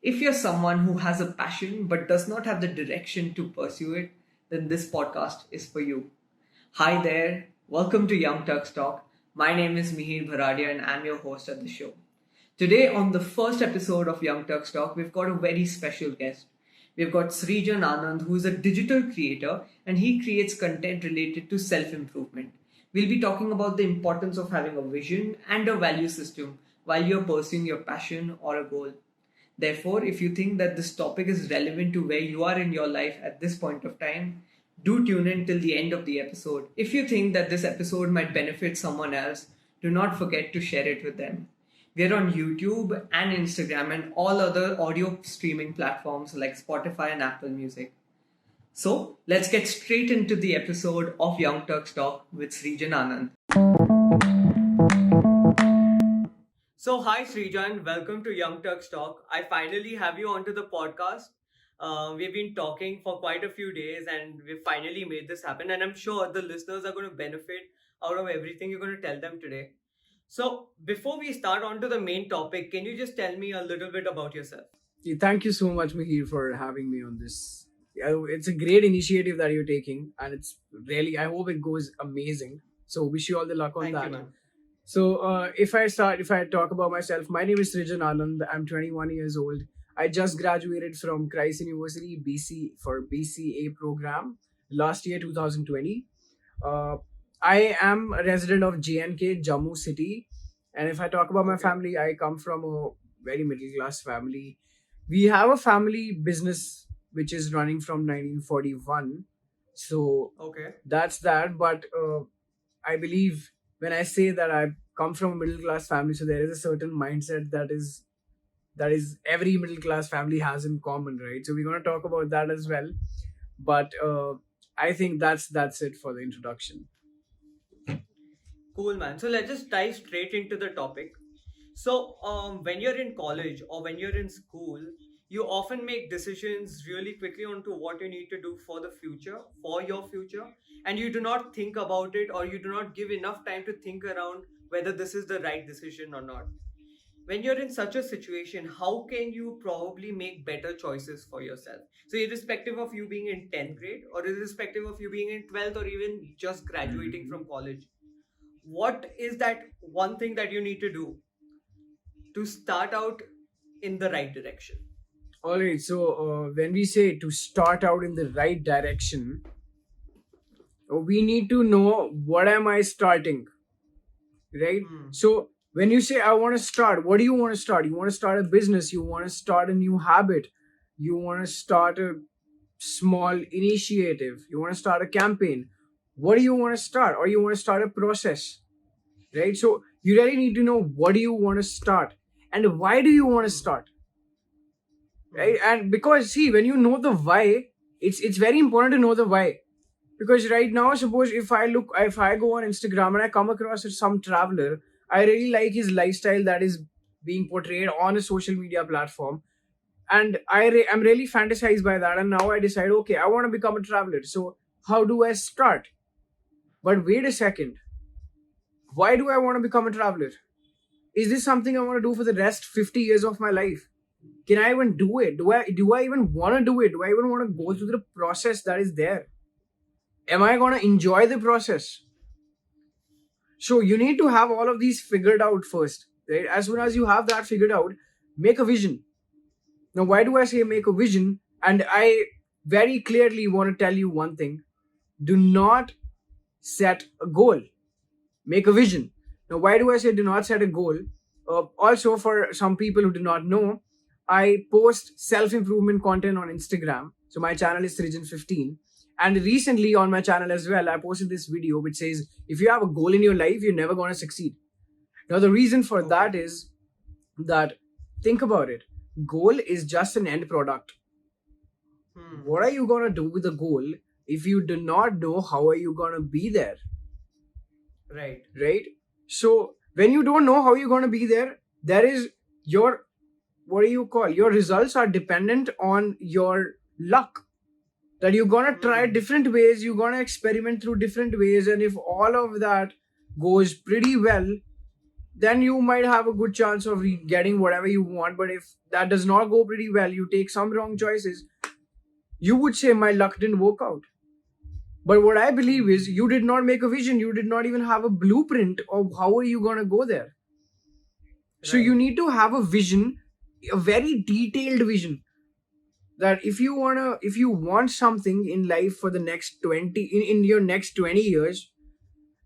If you're someone who has a passion but does not have the direction to pursue it, then this podcast is for you. Hi there, welcome to Young Turks Talk. My name is Mihir Bharadia and I'm your host at the show. Today, on the first episode of Young Turks Talk, we've got a very special guest. We've got Srijan Anand, who is a digital creator and he creates content related to self improvement. We'll be talking about the importance of having a vision and a value system while you're pursuing your passion or a goal. Therefore, if you think that this topic is relevant to where you are in your life at this point of time, do tune in till the end of the episode. If you think that this episode might benefit someone else, do not forget to share it with them. We're on YouTube and Instagram and all other audio streaming platforms like Spotify and Apple Music. So, let's get straight into the episode of Young Turks Talk with Srijan Anand. So, hi Srijan, welcome to Young Turks Talk. I finally have you onto the podcast. We've been talking for quite a few days and we've finally made this happen. And I'm sure the listeners are going to benefit out of everything you're going to tell them today. So, before we start on to the main topic, can you just tell me a little bit about yourself? Thank you so much, Mihir, for having me on this. It's a great initiative that you're taking, and it's really, I hope it goes amazing. So, wish you all the luck on Thank that. you, man. So, if I talk about myself, my name is Srijan Anand. I'm 21 years old. I just graduated from Christ University BCA program last year, 2020. I am a resident of JNK, Jammu City. And if I talk about my Okay. family, I come from a very middle class family. We have a family business which is running from 1941. So Okay. that's that. But I believe when I say that I come from a middle class family, so there is a certain mindset that is every middle class family has in common, right? So we're going to talk about that as well. But I think that's it for the introduction. Cool, man. So let's just dive straight into the topic. So, when you're in college or when you're in school, you often make decisions really quickly onto what you need to do for the future, for your future, and you do not think about it or you do not give enough time to think around whether this is the right decision or not. When you're in such a situation, how can you probably make better choices for yourself? So, irrespective of you being in 10th grade or irrespective of you being in 12th or even just graduating from college, what is that one thing that you need to do to start out in the right direction? All right. So when we say to start out in the right direction, we need to know what am I starting, right? Hmm. So when you say I want to start, what do you want to start? You want to start a business, you want to start a new habit, you want to start a small initiative, you want to start a campaign. What do you want to start? Or you want to start a process, right? So you really need to know what do you want to start and why do you want to start, right? And because see, when you know the why, it's very important to know the why. Because right now, suppose if I go on Instagram and I come across some traveler, I really like his lifestyle that is being portrayed on a social media platform, and I'm really fantasized by that. And now I decide, okay, I want to become a traveler. So how do I start? But wait a second, why do I want to become a traveler? Is this something I want to do for the rest 50 years of my life? Can I even do it? Do I even want to do it? Do I even want to go through the process that is there? Am I going to enjoy the process? So you need to have all of these figured out first, right? As soon as you have that figured out, make a vision. Now, why do I say make a vision? And I very clearly want to tell you one thing: do not set a goal. Make a vision. Now, why do I say do not set a goal? Also, for some people who do not know, I post self improvement content on Instagram. So my channel is Srijan15. And recently on my channel as well, I posted this video which says, if you have a goal in your life, you're never going to succeed. Now, the reason for that is that, think about it, goal is just an end product. What are you going to do with the goal if you do not know how are you going to be there? Right? So when you don't know how you're going to be there, there is your, what do you call, your results are dependent on your luck. That you're going to try different ways, you're going to experiment through different ways, and if all of that goes pretty well, then you might have a good chance of getting whatever you want. But if that does not go pretty well, you take some wrong choices, you would say my luck didn't work out. But what I believe is you did not make a vision, you did not even have a blueprint of how are you going to go there. So you need to have a vision, a very detailed vision, that if you want something in life for the next 20 in your next 20 years,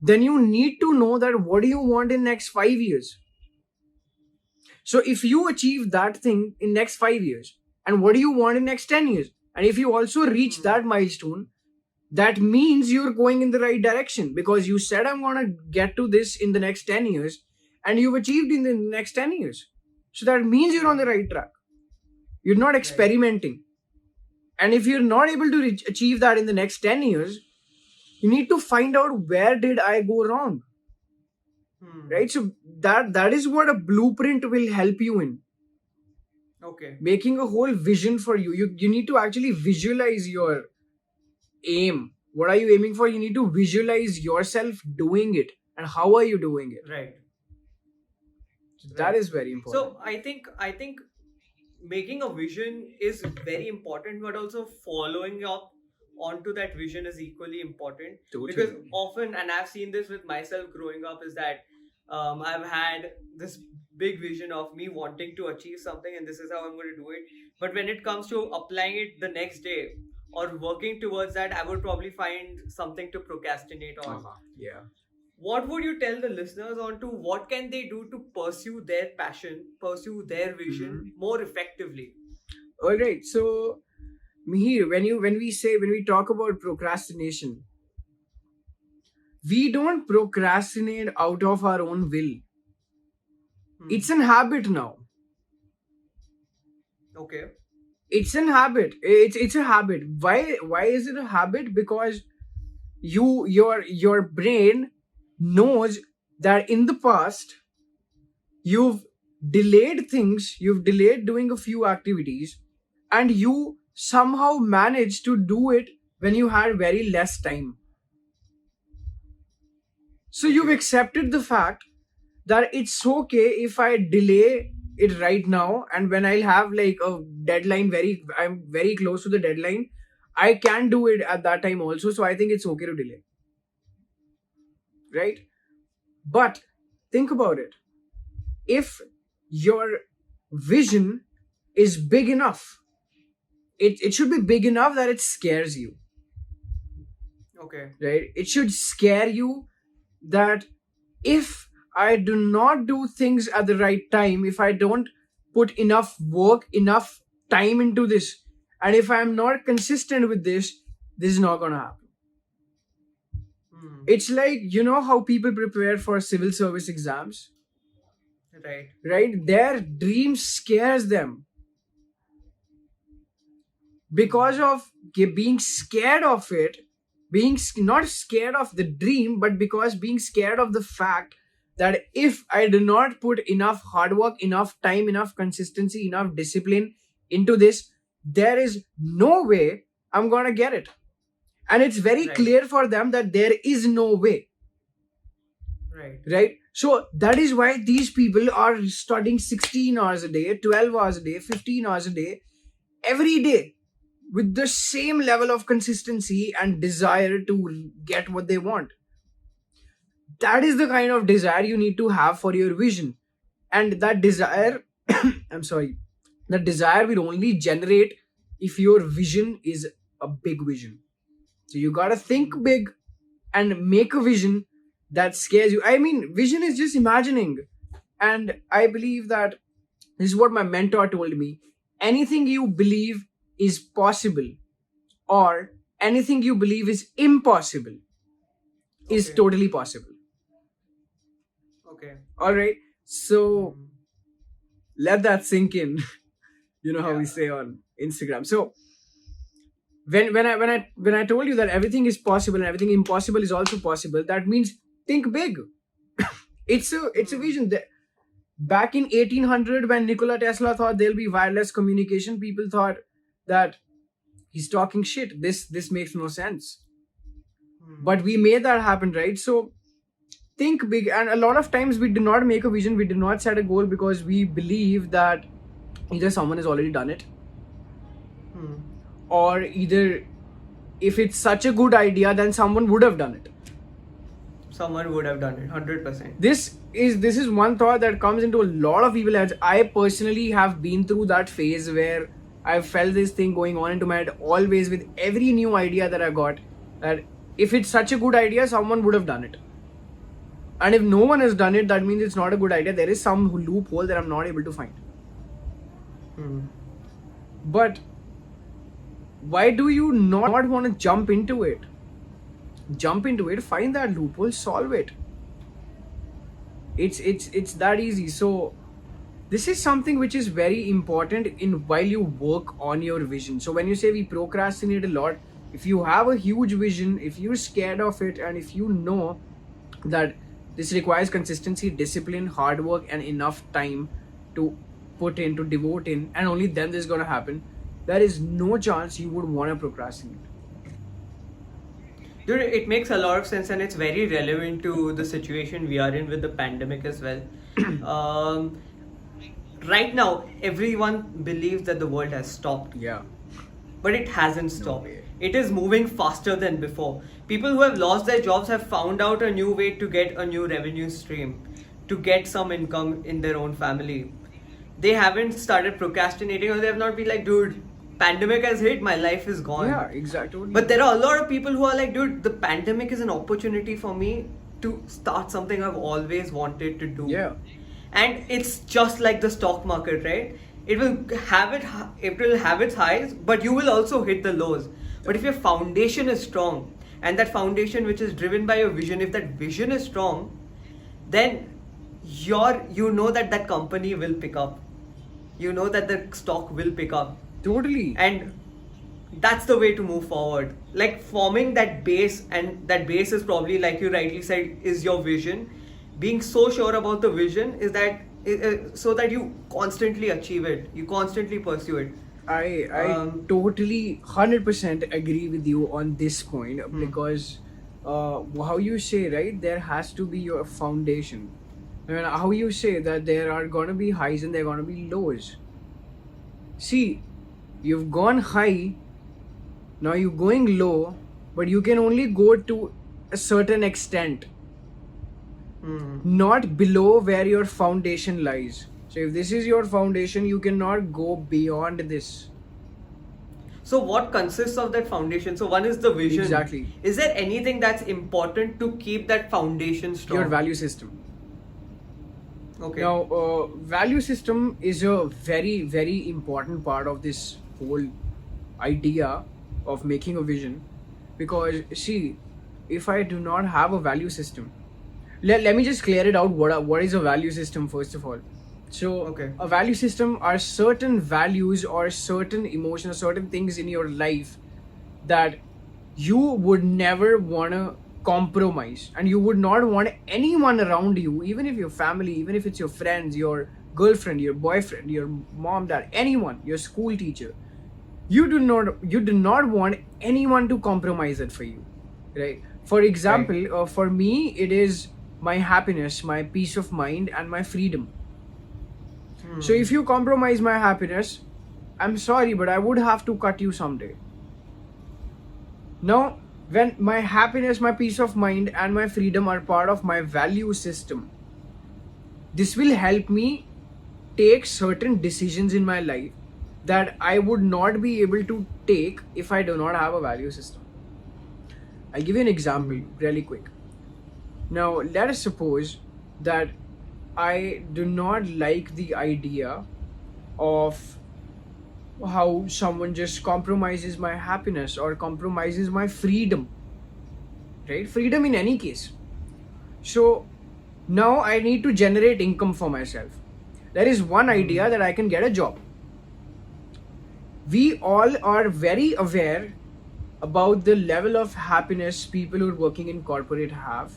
then you need to know that what do you want in next 5 years. So if you achieve that thing in next 5 years, and what do you want in next 10 years, and if you also reach that milestone, that means you're going in the right direction, because you said I'm going to get to this in the next 10 years, and you've achieved in the next 10 years. So that means you're on the right track. You're not experimenting. And if you're not able to achieve that in the next 10 years, you need to find out where did I go wrong. Right? So that is what a blueprint will help you in. Okay. Making a whole vision for you. You need to actually visualize your aim. What are you aiming for? You need to visualize yourself doing it, and how are you doing it. Right. That is very important. So I think making a vision is very important, but also following up onto that vision is equally important. Totally. Because often, and I've seen this with myself growing up, is that I've had this big vision of me wanting to achieve something, and this is how I'm going to do it. But when it comes to applying it the next day or working towards that, I would probably find something to procrastinate on. Yeah. What would you tell the listeners on to what can they do to pursue their passion, pursue their vision more effectively? All right. So, Mihir, when we talk about procrastination, we don't procrastinate out of our own will. It's an habit now. Okay. It's an habit. It's a habit. Why is it a habit? Because your brain knows that in the past you've delayed things, you've delayed doing a few activities, and you somehow managed to do it when you had very less time. So you've accepted the fact that it's okay if I delay it right now, and when I'll have like a deadline, I'm very close to the deadline, I can do it at that time also. So I think it's okay to delay. Right? But think about it. If your vision is big enough, it should be big enough that it scares you. Okay. Right? It should scare you that if I do not do things at the right time, if I don't put enough work, enough time into this, and if I'm not consistent with this is not going to happen. It's like, you know how people prepare for civil service exams? Right? Their dream scares them. Because of being scared of it, not scared of the dream, but because being scared of the fact that if I do not put enough hard work, enough time, enough consistency, enough discipline into this, there is no way I'm going to get it. And it's very clear for them that there is no way. Right? So that is why these people are studying 16 hours a day, 12 hours a day, 15 hours a day, every day, with the same level of consistency and desire to get what they want. That is the kind of desire you need to have for your vision. And that desire, that desire will only generate if your vision is a big vision. So you gotta think big and make a vision that scares you. I mean, vision is just imagining. And I believe that this is what my mentor told me. Anything you believe is possible, or anything you believe is impossible, is totally possible. Okay. All right. So let that sink in. You know how we say on Instagram. So when I told you that everything is possible and everything impossible is also possible, that means think big. It's a vision. Back in 1800, when Nikola Tesla thought there'll be wireless communication, people thought that he's talking shit. This makes no sense. But we made that happen, right? So think big, and a lot of times we do not make a vision, we do not set a goal because we believe that either someone has already done it, or either if it's such a good idea, then someone would have done it. Someone would have done it 100%. This is one thought that comes into a lot of people's heads. I personally have been through that phase where I've felt this thing going on into my head always with every new idea that I got, that if it's such a good idea, someone would have done it. And if no one has done it, that means it's not a good idea. There is some loophole that I'm not able to find. But why do you not want to jump into it? Jump into it, find that loophole, solve it. It's that easy. So this is something which is very important in while you work on your vision. So when you say we procrastinate a lot, if you have a huge vision, if you're scared of it, and if you know that this requires consistency, discipline, hard work, and enough time to put in, to devote in, and only then this is going to happen, there is no chance you would want to procrastinate. Dude, it makes a lot of sense, and it's very relevant to the situation we are in with the pandemic as well. Right now, everyone believes that the world has stopped. Yeah. But it hasn't stopped. way. It is moving faster than before. People who have lost their jobs have found out a new way to get a new revenue stream, to get some income in their own family. They haven't started procrastinating, or they have not been like, dude, pandemic has hit, my life is gone. Yeah, exactly. But there are a lot of people who are like, dude, the pandemic is an opportunity for me to start something I've always wanted to do. Yeah. And it's just like the stock market, right? It will have its highs, but you will also hit the lows. But if your foundation is strong, and that foundation which is driven by your vision, if that vision is strong, then you know that company will pick up. You know that the stock will pick up. Totally. And that's the way to move forward. Like forming that base, and that base is probably, like you rightly said, is your vision. Being so sure about the vision is that so that you constantly achieve it, you constantly pursue it. I totally 100% agree with you on this point, because how you say, right, there has to be your foundation. And how you say that there are gonna be highs and there are gonna be lows. See, you've gone high, now you're going low, but you can only go to a certain extent, not below where your foundation lies. So if this is your foundation, you cannot go beyond this. So what consists of that foundation? So one is the vision. Exactly. Is there anything that's important to keep that foundation strong? Your value system. Okay. Now, value system is a very, very important part of this whole idea of making a vision. Because, see, if I do not have a value system, let me just clear it out. What is a value system, first of all? So, Okay. a value system are certain values or certain emotions, certain things in your life that you would never want to compromise, and you would not want anyone around you, even if your family, even if it's your friends, your girlfriend, your boyfriend, your mom, dad, anyone, your school teacher, you do not want anyone to compromise it for you, right? For example, for me, it is my happiness, my peace of mind, and my freedom. So if you compromise my happiness, I'm sorry, but I would have to cut you someday. Now, when my happiness, my peace of mind, and my freedom are part of my value system, this will help me take certain decisions in my life that I would not be able to take if I do not have a value system. I'll give you an example really quick. Now, let us suppose that I do not like the idea of how someone just compromises my happiness or compromises my freedom, right? Freedom in any case. So now I need to generate income for myself. There is one idea that I can get a job. We all are very aware about the level of happiness people who are working in corporate have,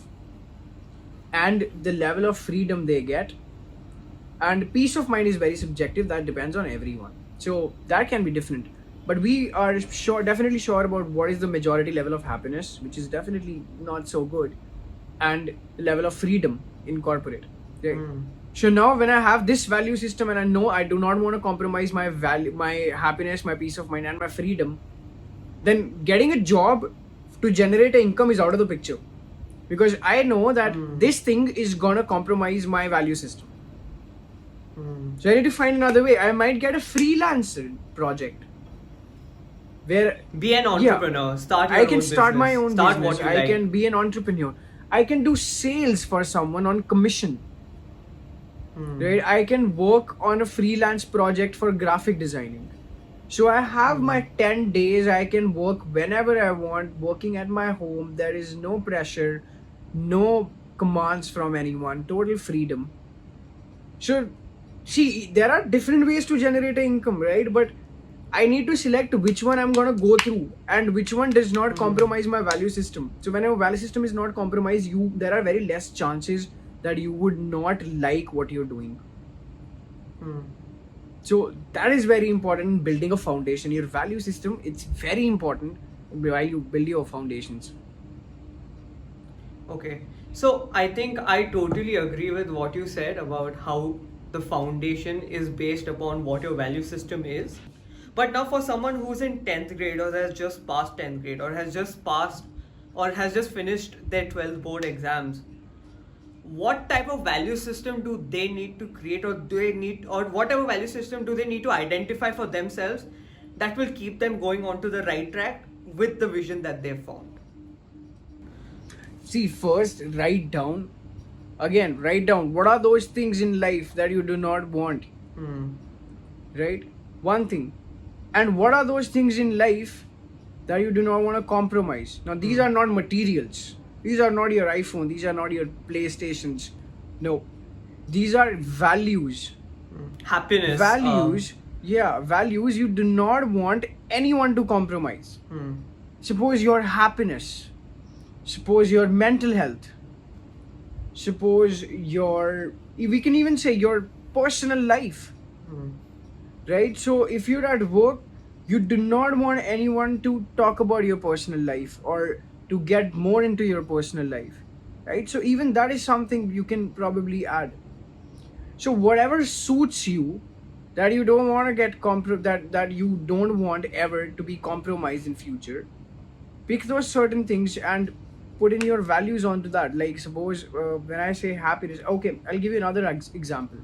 and the level of freedom they get. And peace of mind is very subjective, that depends on everyone. So that can be different. But we are definitely sure about what is the majority level of happiness, which is definitely not so good. and level of freedom in corporate, right? Mm. So now when I have this value system and I know I do not want to compromise my value, my happiness, my peace of mind and my freedom, then getting a job to generate an income is out of the picture, because I know that this thing is gonna compromise my value system. So I need to find another way. I might get a freelancer project where Be an entrepreneur. Start your I can own start my business. own Start business. what you I like. can be an entrepreneur. I can do sales for someone on commission. Right? I can work on a freelance project for graphic designing. So I have my 10 days. I can work whenever I want, working at my home. There is no pressure, no commands from anyone, total freedom. So, see, there are different ways to generate an income, right? But I need to select which one I'm gonna go through and which one does not compromise my value system. So when your value system is not compromised, there are very less chances that you would not like what you're doing. So that is very important in building a foundation. Your value system, it's very important while you build your foundations. Okay. So I think I totally agree with what you said about how the foundation is based upon what your value system is. But now for someone who's in 10th grade or has just passed 10th grade or has just passed or has just finished their 12th board exams, what type of value system do they need to create, or do they need, or whatever value system do they need to identify for themselves that will keep them going onto the right track with the vision that they've formed? See, first write down what are those things in life that you do not want, right? One thing. And what are those things in life that you do not want to compromise? Now these are not materials, these are not your iPhone, these are not your PlayStations. No, these are values. Happiness. Values you do not want anyone to compromise. Suppose your happiness, suppose your mental health, suppose we can even say your personal life, right? So if you're at work, you do not want anyone to talk about your personal life or to get more into your personal life, right? So even that is something you can probably add. So whatever suits you, that you don't want to get that you don't want ever to be compromised in future, pick those certain things and put in your values onto that. Like suppose when I say happiness, okay, I'll give you another example.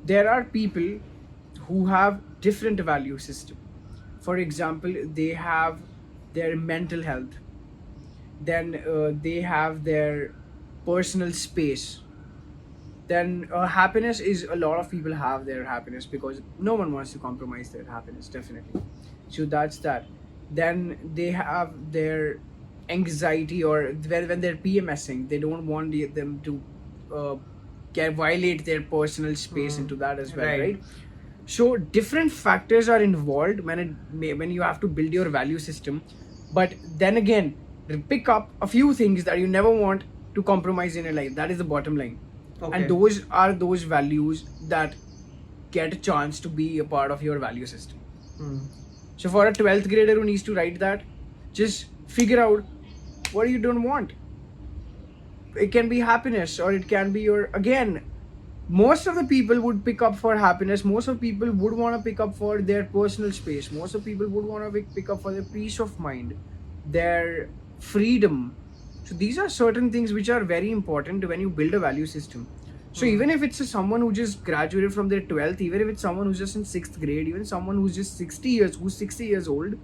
There are people who have different value system. For example, they have their mental health, then they have their personal space, then happiness is, a lot of people have their happiness because no one wants to compromise their happiness, definitely. So that's that. Then they have their anxiety, or when they're PMSing, they don't want them to violate their personal space into that as well, right? So different factors are involved when you have to build your value system. But then again, pick up a few things that you never want to compromise in your life. That is the bottom line. Okay. And those are those values that get a chance to be a part of your value system. So for a 12th grader who needs to write that, just figure out what you don't want. It can be happiness, or it can be again, most of the people would pick up for happiness. Most of people would want to pick up for their personal space. Most of people would want to pick up for their peace of mind, their freedom. So these are certain things which are very important when you build a value system. So even if it's someone who just graduated from their 12th, even if it's someone who's just in 6th grade, even someone who's just 60 years old,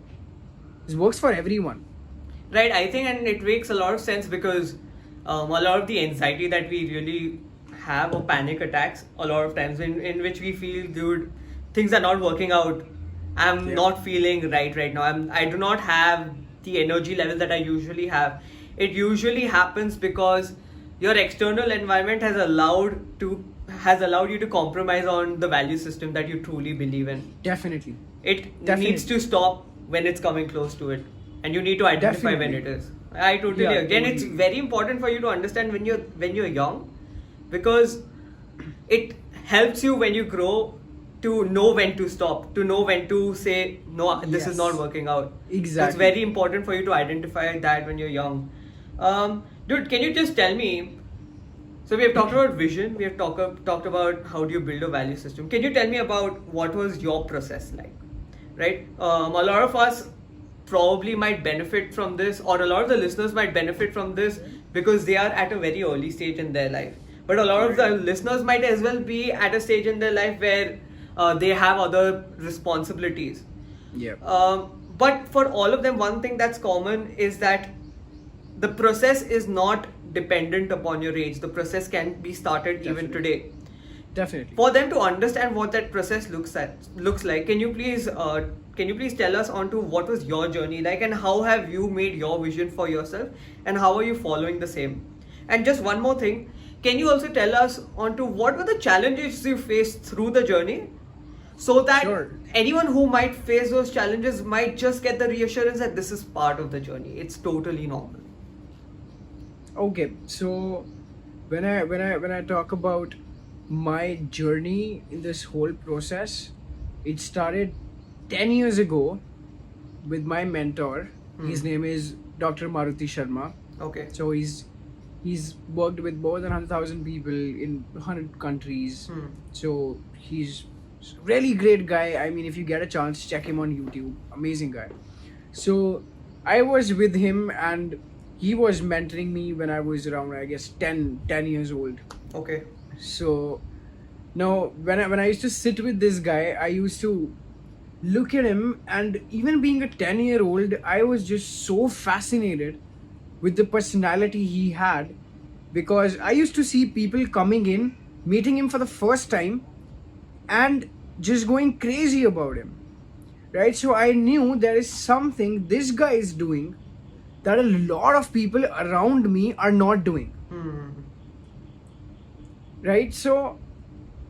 this works for everyone. Right, I think, and it makes a lot of sense because a lot of the anxiety that we really have, or panic attacks, a lot of times in which we feel, dude, things are not working out. I'm not feeling right now. I do not have the energy level that I usually have. It usually happens because your external environment has allowed you to compromise on the value system that you truly believe in. Definitely. It needs to stop when it's coming close to it, and you need to identify when it is. I totally agree. Again, it's very important for you to understand when you're young, because it helps you when you grow to know when to stop, to know when to say no, this is not working out. Exactly. So it's very important for you to identify that when you're young. Dude, can you just tell me? So we have talked about vision. We have talked about how do you build a value system. Can you tell me about what was your process like? Right. A lot of us probably might benefit from this, or a lot of the listeners might benefit from this because they are at a very early stage in their life. But a lot of the listeners might as well be at a stage in their life where they have other responsibilities. Yeah. But for all of them, one thing that's common is that the process is not dependent upon your age. The process can be started even today. Definitely. For them to understand what that process looks like, can you please tell us onto what was your journey like, and how have you made your vision for yourself, and how are you following the same? And just one more thing, can you also tell us onto what were the challenges you faced through the journey, so that Sure. anyone who might face those challenges might just get the reassurance that this is part of the journey. It's totally normal. Okay, so when I talk about my journey in this whole process, it started 10 years ago with my mentor. His name is Dr. Maruti Sharma. Okay. So he's worked with more than 100,000 people in 100 countries. So he's really great guy. I mean, if you get a chance, check him on YouTube. Amazing guy. So I was with him, and he was mentoring me when I was around, I guess, 10 years old. Okay. So now when I used to sit with this guy, I used to look at him, and even being a 10-year-old, I was just so fascinated with the personality he had, because I used to see people coming in, meeting him for the first time, and just going crazy about him. Right? So I knew there is something this guy is doing that a lot of people around me are not doing. Right? So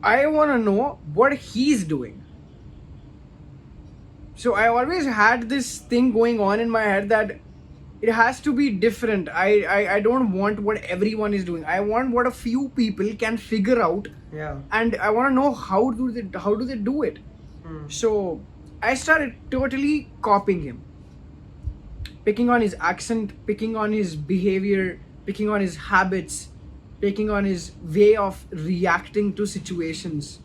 I want to know what he's doing. So I always had this thing going on in my head that it has to be different. I don't want what everyone is doing. I want what a few people can figure out. Yeah. And I want to know how do they do it. So I started totally copying him, picking on his accent, picking on his behavior, picking on his habits, picking on his way of reacting to situations,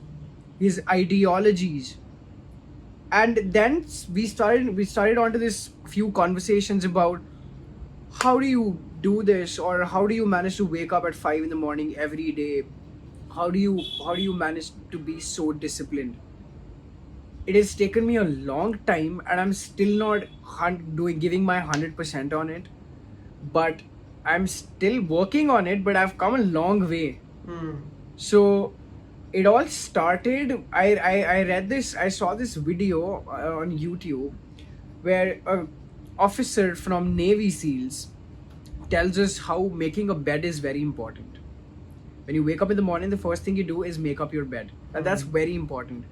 his ideologies. And then we started onto this few conversations about how do you do this, or how do you manage to wake up at 5 in the morning every day? How do you manage to be so disciplined? It has taken me a long time, and I'm still not giving my 100% on it, but I'm still working on it, but I've come a long way. So it all started, I read this, I saw this video on YouTube where a officer from Navy SEALs tells us how making a bed is very important. When you wake up in the morning, the first thing you do is make up your bed. And that's very important.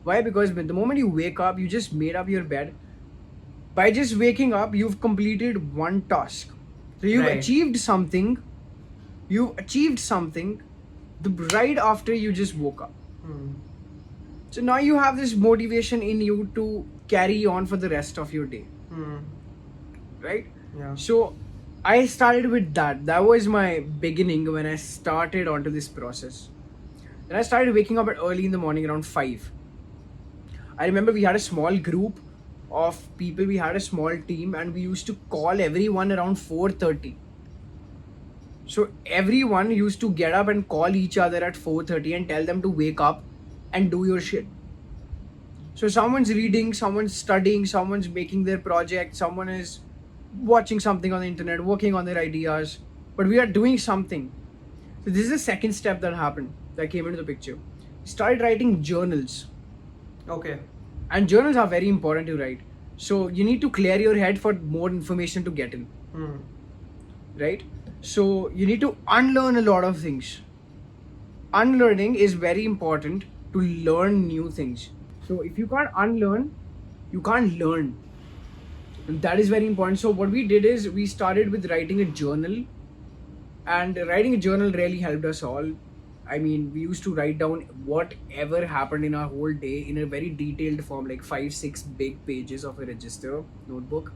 Why? Because the moment you wake up, you just made up your bed. By just waking up, you've completed one task. So you've Right. achieved something. Right after you just woke up. So now you have this motivation in you to carry on for the rest of your day. Right? Yeah. So I started with that. That was my beginning when I started onto this process. Then I started waking up at early in the morning around 5. I remember we had a small group of people, we had a small team, and we used to call everyone around 4:30. So everyone used to get up and call each other at 4:30 and tell them to wake up and do your shit. So someone's reading, someone's studying, someone's making their project, someone is watching something on the internet, working on their ideas, but we are doing something. So this is the second step that happened, that came into the picture. Started writing journals. Okay. And journals are very important to write. So you need to clear your head for more information to get in. Right? So you need to unlearn a lot of things. Unlearning is very important to learn new things. So if you can't unlearn, you can't learn. And that is very important. So what we did is we started with writing a journal, and writing a journal really helped us all. I mean, we used to write down whatever happened in our whole day in a very detailed form, like 5-6 big pages of a register notebook.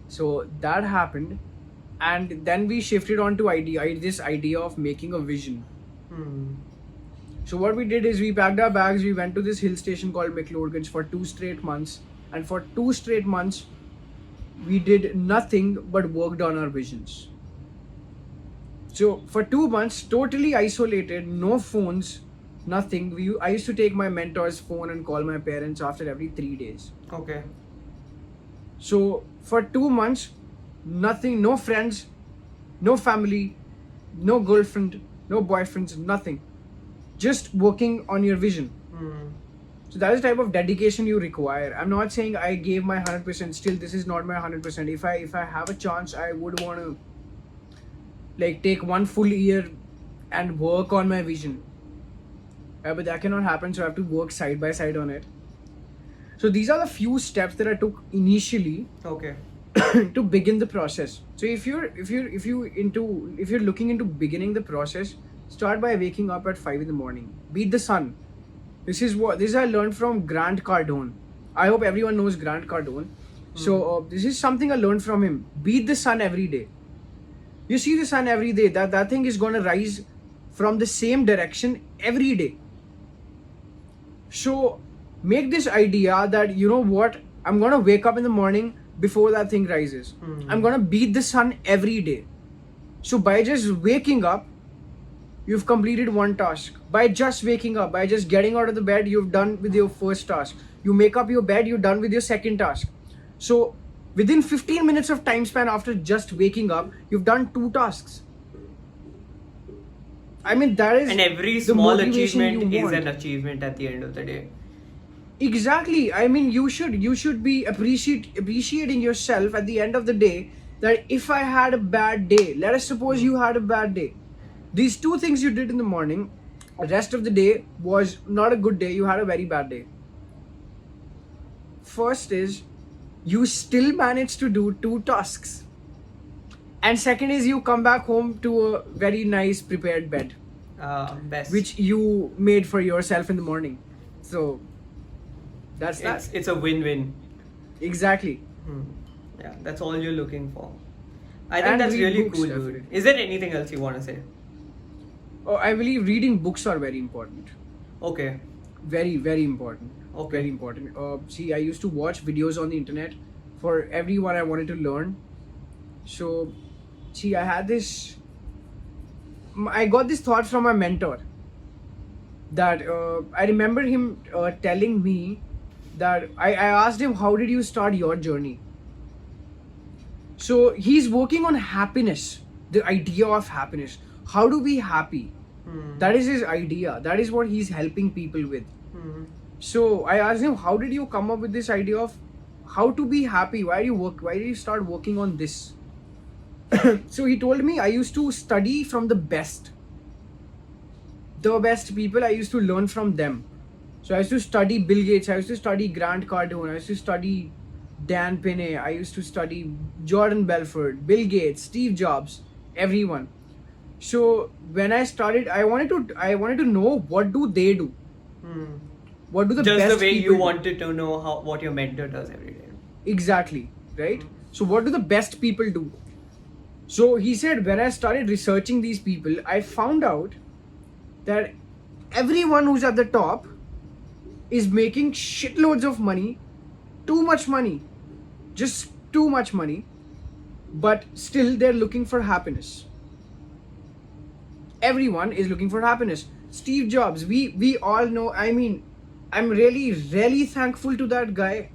So that happened. And then we shifted on to this idea of making a vision. Hmm. So what we did is we packed our bags, we went to this hill station called McLeodgans for 2 straight months. And for 2 straight months, we did nothing but worked on our visions. So for 2 months, totally isolated, no phones, nothing. I used to take my mentor's phone and call my parents after every 3 days. Okay. So for 2 months, nothing, no friends, no family, no girlfriend, no boyfriends, nothing. Just working on your vision. Hmm. So that is the type of dedication you require. I'm not saying I gave my 100%. Still, this is not my 100%. If I have a chance, I would want to like take 1 full year and work on my vision. But that cannot happen. So I have to work side by side on it. So these are the few steps that I took initially Okay. to begin the process. So if you're looking into beginning the process, start by waking up at 5 in the morning. Beat the sun. This I learned from Grant Cardone. I hope everyone knows Grant Cardone. So this is something I learned from him. Beat the sun every day. You see the sun every day. That thing is gonna rise from the same direction every day. So make this idea that you know what, I'm gonna wake up in the morning before that thing rises. I'm gonna beat the sun every day. So by just waking up, you've completed one task. By just waking up, by just getting out of the bed, you've done with your first task. You make up your bed, you're done with your second task. So within 15 minutes of time span after just waking up, you've done 2 tasks. I mean, that is And every the small motivation achievement you is want. an achievement at the end of the day. Exactly. I mean, you should be appreciating yourself at the end of the day. That if I had a bad day, let us suppose you had a bad day. These 2 things you did in the morning, the rest of the day was not a good day. You had a very bad day. First is you still managed to do 2 tasks, and second is you come back home to a very nice prepared bed, Best. which you made for yourself in the morning. So that's that. It's a win-win. Exactly. Yeah, that's all you're looking for. I think And that's read really books, cool, dude. definitely. Is there anything else you want to say? Oh, I believe reading books are very important. Okay. Very, very important. Okay. Very important. See, I used to watch videos on the internet for everyone I wanted to learn. So, see, I got this thought from my mentor. That I remember him telling me that I asked him, how did you start your journey? So he's working on happiness, the idea of happiness. How to be happy? That is his idea. That is what he's helping people with. So I asked him, how did you come up with this idea of how to be happy? Why did you start working on this? So he told me, I used to study from the best people. I used to learn from them. So I used to study Bill Gates, I used to study Grant Cardone, I used to study Dan Pinney, I used to study Jordan Belfort, Bill Gates, Steve Jobs, everyone. So when I started, I wanted to know, what do they do? What do the Just best the way people you do? wanted to know what your mentor does every day. Exactly, right? So what do the best people do? So he said, when I started researching these people, I found out that everyone who's at the top is making shitloads of money, too much money, just too much money, but still they're looking for happiness. Everyone is looking for happiness. Steve Jobs, we all know. I mean, I'm really thankful to that guy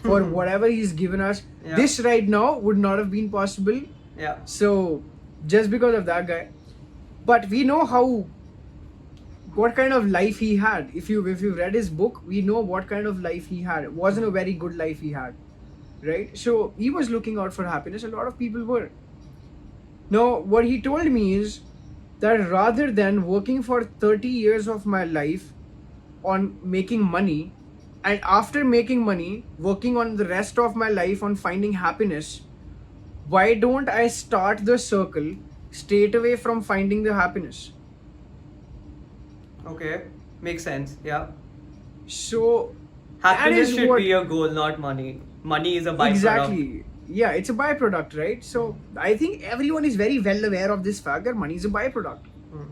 for whatever he's given us. Yeah. This right now would not have been possible. Yeah. So just because of that guy. But we know what kind of life he had. If you read his book, we know what kind of life he had. It wasn't a very good life he had, right? So he was looking out for happiness. A lot of people were. Now, what he told me is that rather than working for 30 years of my life on making money, and after making money, working on the rest of my life on finding happiness, why don't I start the circle straight away from finding the happiness? Okay. Makes sense. Yeah. So Happiness that is should what, be your goal, not money. Money is a byproduct. exactly. Yeah, it's a byproduct, right? So I think everyone is very well aware of this fact that money is a byproduct. Hmm.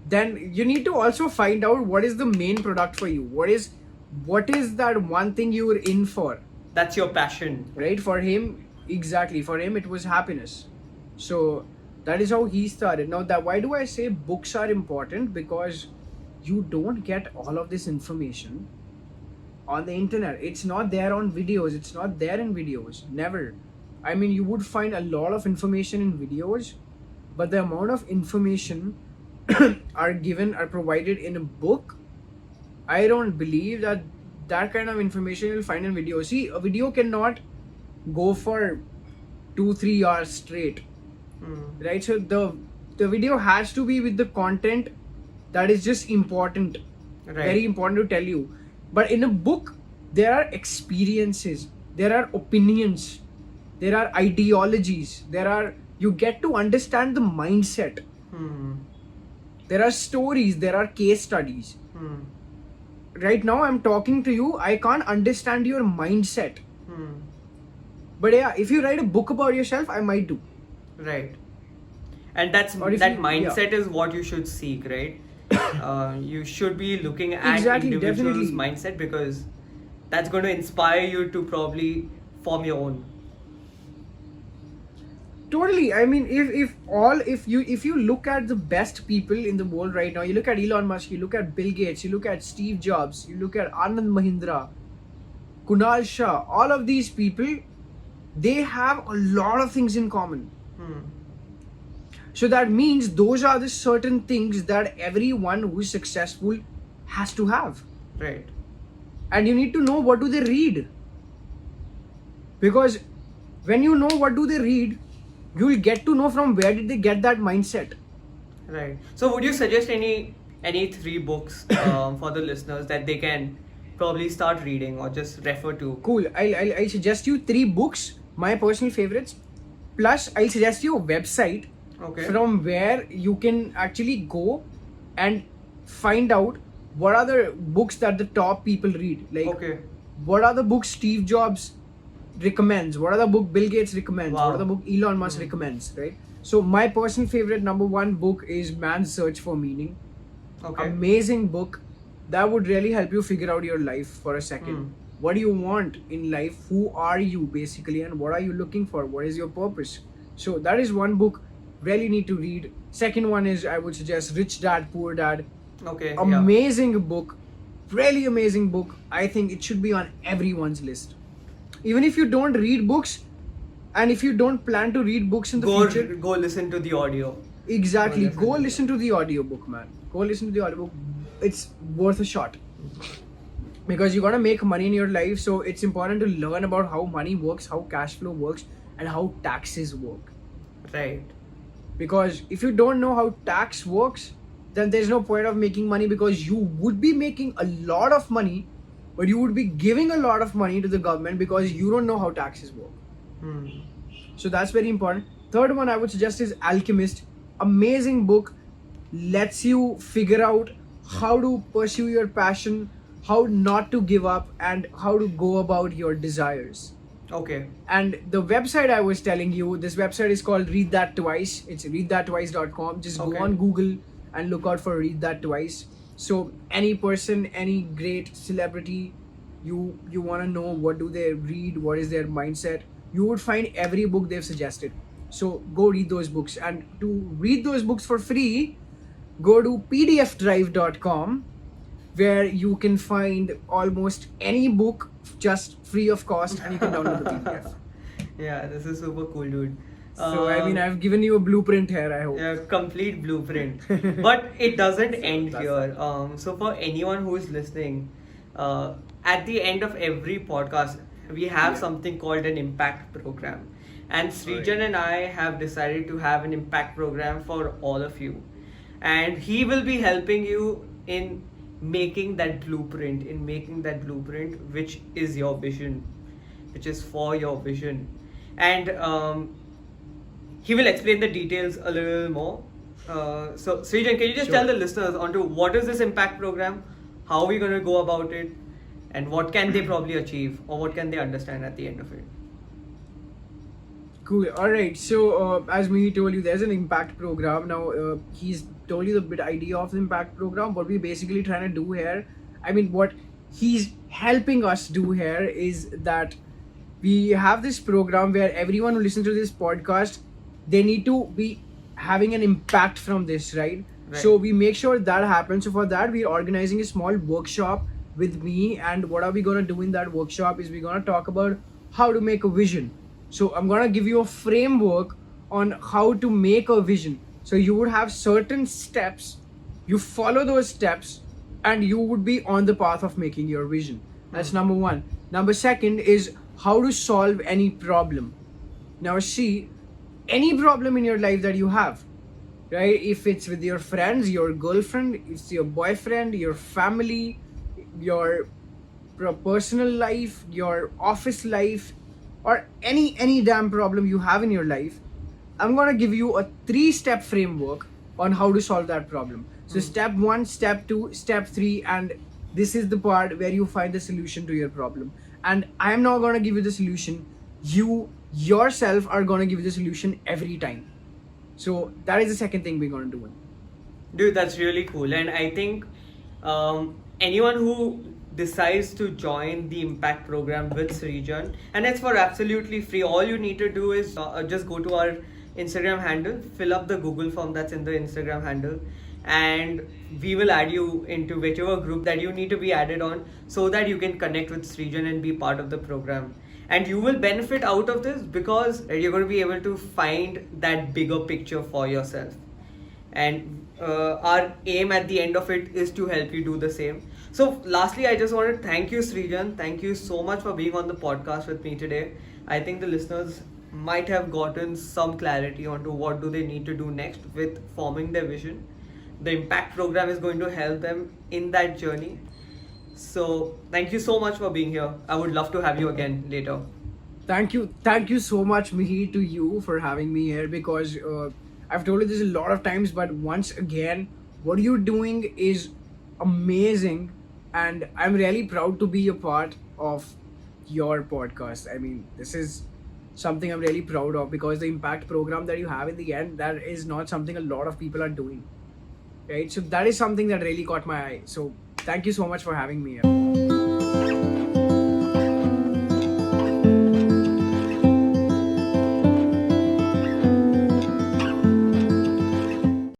Then you need to also find out what is the main product for you. What is that one thing you were in for? That's your passion. Right? For him, exactly. For him, it was happiness. So that is how he started. Now, that why do I say books are important? Because you don't get all of this information on the internet. It's not there on videos. It's not there in videos. Never. I mean, you would find a lot of information in videos, but the amount of information are provided in a book, I don't believe that that kind of information you'll find in video. See, a video cannot go for 2-3 hours straight, Hmm. right? So the video has to be with the content that is just important, Right. very important to tell you. But in a book, there are experiences, there are opinions, there are ideologies, you get to understand the mindset. Hmm. There are stories, there are case studies. Hmm. Right now, I'm talking to you, I can't understand your mindset. Hmm. But yeah, if you write a book about yourself, I might do. Right. And that mindset is what you should seek, right? You should be looking at Exactly, individuals' definitely. mindset, because that's going to inspire you to probably form your own. Totally. I mean, if you look at the best people in the world right now, you look at Elon Musk, you look at Bill Gates, you look at Steve Jobs, you look at Anand Mahindra, Kunal Shah, all of these people, they have a lot of things in common. Hmm. So that means those are the certain things that everyone who is successful has to have. Right. And you need to know what do they read. Because when you know what do they read, you will get to know from where did they get that mindset. Right. So, would you suggest any three books for the listeners that they can probably start reading or just refer to? Cool. I'll suggest you 3 books, my personal favorites. Plus, I'll suggest you a website Okay. from where you can actually go and find out what are the books that the top people read. Like, Okay. what are the books Steve Jobs recommends? What are the book Bill Gates recommends? Wow. What are the book Elon Musk recommends? Right. So my personal favorite #1 book is Man's Search for Meaning. Okay. Amazing book that would really help you figure out your life for a second. Hmm. What do you want in life? Who are you basically, and what are you looking for? What is your purpose? So that is one book really need to read. Second one is, I would suggest, Rich Dad Poor Dad. Okay. Amazing book, really amazing book. I think it should be on everyone's list. Even if you don't read books, and if you don't plan to read books in the future, Go listen to the audio. exactly, Go go listen to listen to the audiobook, man. Go listen to the audiobook. It's worth a shot. Because you gotta make money in your life, so it's important to learn about how money works, how cash flow works, and how taxes work. Right. Because if you don't know how tax works, then there's no point of making money, because you would be making a lot of money, but you would be giving a lot of money to the government because you don't know how taxes work. Hmm. So that's very important. Third one I would suggest is Alchemist. Amazing book. Lets you figure out how to pursue your passion, how not to give up, and how to go about your desires. Okay. And the website I was telling you, this website is called Read That Twice. It's readthattwice.com. Just Okay. go on Google and look out for Read That Twice. So any person, any great celebrity, you want to know what do they read, what is their mindset, you would find every book they've suggested. So go read those books. And to read those books for free, go to pdfdrive.com, where you can find almost any book just free of cost, and you can download the PDF. Yeah, this is super cool, dude. So I mean, I've given you a blueprint here, I hope. Yeah, complete blueprint. But it doesn't end that's here. So for anyone who is listening, at the end of every podcast, we have something called an impact program. And Srijan and I have decided to have an impact program for all of you. And he will be helping you in making that blueprint, which is your vision, which is for your vision. And he will explain the details a little more. So, Srijan, can you just Sure. tell the listeners onto what is this impact program, how are we going to go about it, and what can they probably achieve, or what can they understand at the end of it? Cool. All right. So, as me told you, there's an impact program. Now, he's told you the bit idea of the impact program. What we basically trying to do here, I mean, what he's helping us do here is that we have this program where everyone who listens to this podcast, they need to be having an impact from this, right? Right. So we make sure that happens. So for that, we're organizing a small workshop with me. And what are we gonna do in that workshop is we're gonna talk about how to make a vision. So I'm gonna give you a framework on how to make a vision. So you would have certain steps, you follow those steps, and you would be on the path of making your vision. That's number one. Number second is how to solve any problem. Now see, any problem in your life that you have, right? If it's with your friends, your girlfriend, it's your boyfriend, your family, your personal life, your office life, or any damn problem you have in your life, I'm gonna give you a 3-step framework on how to solve that problem. So step 1, step 2, step 3, and this is the part where you find the solution to your problem. And I am not gonna give you the solution. You yourself are gonna give you the solution every time. So that is the second thing we're gonna do. Dude, that's really cool. And I think anyone who decides to join the impact program with Srijan, and it's for absolutely free, all you need to do is just go to our Instagram handle, fill up the Google form that's in the Instagram handle, and we will add you into whichever group that you need to be added on so that you can connect with Srijan and be part of the program. And you will benefit out of this because you're going to be able to find that bigger picture for yourself. And our aim at the end of it is to help you do the same. So lastly, I just want to thank you, Srijan. Thank you so much for being on the podcast with me today. I think the listeners might have gotten some clarity onto what do they need to do next with forming their vision. The impact program is going to help them in that journey. So thank you so much for being here. I would love to have you again later. Thank you so much, Mihir, to you for having me here, because I've told you this a lot of times, but once again, what you're doing is amazing, and I'm really proud to be a part of your podcast. I mean, this is something I'm really proud of, because the impact program that you have in the end, that is not something a lot of people are doing, right? So that is something that really caught my eye. So thank you so much for having me here.